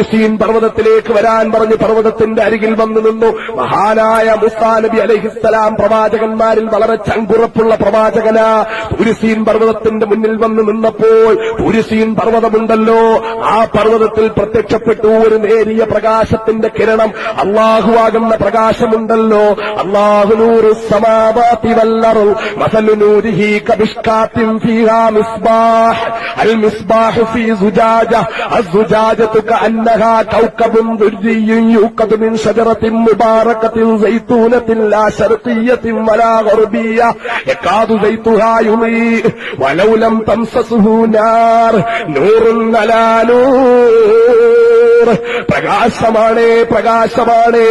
തുരിസീൻ പർവ്വതത്തിലേക്ക് വരാൻ പറഞ്ഞ് പർവ്വതത്തിന്റെ അരികിൽ വന്നു നിന്നു. മഹാനായ മൂസാ നബി അലൈഹിസ്സലാം പ്രവാചകന്മാരിൽ വളരെ ചങ്കുറപ്പുള്ള പ്രവാചകനാ. തുരിസീൻ പർവ്വതത്തിന്റെ മുന്നിൽ വന്നു നിന്നപ്പോൾ തുരിസീൻ പർവ്വതമുണ്ടല്ലോ, ആ പർവ്വതത്തിൽ പ്രത്യക്ഷപ്പെട്ടു ഒരു നേരിയ പ്രകാശത്തിന്റെ കിരണം. അല്ലാഹുവാകുന്ന പ്രകാശമുണ്ടല്ലോ. അല്ലാഹു നൂറു സമാവാതി വൽ അർള് മസലു നൂരിഹി കമിഷ്കാത്തിൻ ഫീഹാ മിസ്ബാഹ് അൽ മിസ്ബാഹു ഫീ സുജാജ അസ്സുജാജതു കഅന്നഹാ കൗകബുൻ ദുർരിയ്യുൻ യൂഖദു മിൻ ശജറത്തിൻ മുബാറകത്തിൻ സൈതൂനത്തിൻ ലാ ശർഖിയ്യത്തിൻ വലാ ഗർബിയ്യ യകാദു സൈതുഹാ യുളീ വലൗ ലം തംസസുഹു നാർ നൂറുൻ അലാ നൂർ. പ്രകാശമാണ്, പ്രകാശമാണ്.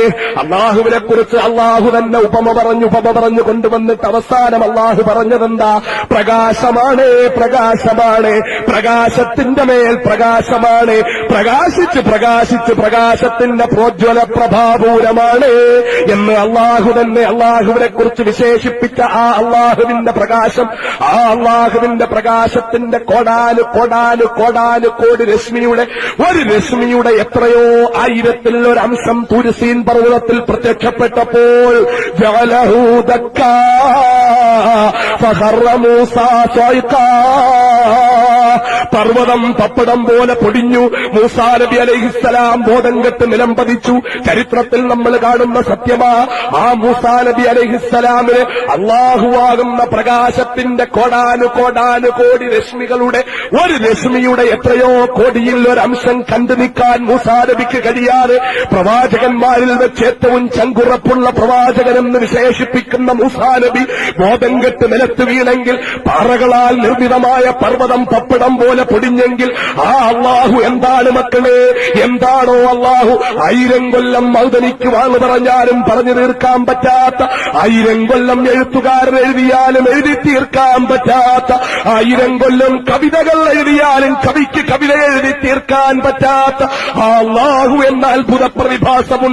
അള്ളാഹുവിനെ കുറിച്ച് അള്ളാഹു തന്നെ ഉപമ പറഞ്ഞു കൊണ്ടുവന്നിട്ട് അവസാനം അള്ളാഹു പറഞ്ഞതെന്താ? പ്രകാശമാണ്, പ്രകാശമാണ്, പ്രകാശത്തിന്റെ മേൽ പ്രകാശമാണ്, പ്രകാശിച്ച് പ്രകാശിച്ച് പ്രകാശത്തിന്റെ പ്രോജ്വല പ്രഭാപൂരമാണ് എന്ന് അള്ളാഹു തന്നെ അള്ളാഹുവിനെ കുറിച്ച് വിശേഷിപ്പിച്ച ആ അള്ളാഹുവിന്റെ പ്രകാശം, ആ അള്ളാഹുവിന്റെ പ്രകാശത്തിന്റെ കോടാനു കോടാനു കോടാനു കോടി രശ്മിയുടെ ഒരു രശ്മിയുടെ എത്രയോ ആയിരത്തിൽ ഒരംശം തുരിസീൻ പർവ്വതത്തിൽ പ്രത്യക്ഷപ്പെട്ടപ്പോൾ ജഅലഹു ദക്കാ ഫഖറ മൂസാ സ്വൈഖാ. പർവ്വതം പപ്പടം പോലെ പൊടിഞ്ഞു. മൂസാ നബി അലൈഹിസ്സലാം ബോധം കെട്ട് നിലം പതിച്ചു. ചരിത്രത്തിൽ നമ്മൾ കാണുന്ന സത്യമാ. ആ മൂസാ നബി അലൈഹിസ്സലാമിന് അല്ലാഹുവാകുന്ന പ്രകാശത്തിന്റെ കോടാനു കോടാനു കോടി രശ്മികളുടെ ഒരു രശ്മിയുടെ എത്രയോ കോടിയിൽ ഒരംശം കണ്ടു നിൽക്കാൻ മൂസാ നബിക്ക് കഴിയാതെ പ്രവാചകന്മാരിൽ വെച്ച് ഏറ്റവും ചങ്കുറപ്പുള്ള പ്രവാചകനെന്ന് വിശേഷിപ്പിക്കുന്ന മൂസാ നബി ബോധം കെട്ട് നിലത്ത് വീണെങ്കിൽ, പാറകളാൽ നിർമ്മിതമായ പർവ്വതം പപ്പടം പോലെ പൊടിഞ്ഞെങ്കിൽ ആ അള്ളാഹു എന്താണ് മക്കളെ? എന്താണോ അള്ളാഹു 1000 കൊല്ലം മൗദനിക്ക് വാങ്ങു പറഞ്ഞാലും പറഞ്ഞു തീർക്കാൻ പറ്റാത്ത, 1000 കൊല്ലം എഴുത്തുകാരൻ എഴുതിയാലും എഴുതി തീർക്കാൻ പറ്റാത്ത, 1000 കൊല്ലം കവിതകൾ എഴുതിയാലും കവിക്ക് കവിത എഴുതി തീർക്കാൻ പറ്റാത്ത ആ അള്ളാഹു എന്ന അത്ഭുത പ്രതിഭാസമുണ്ട്.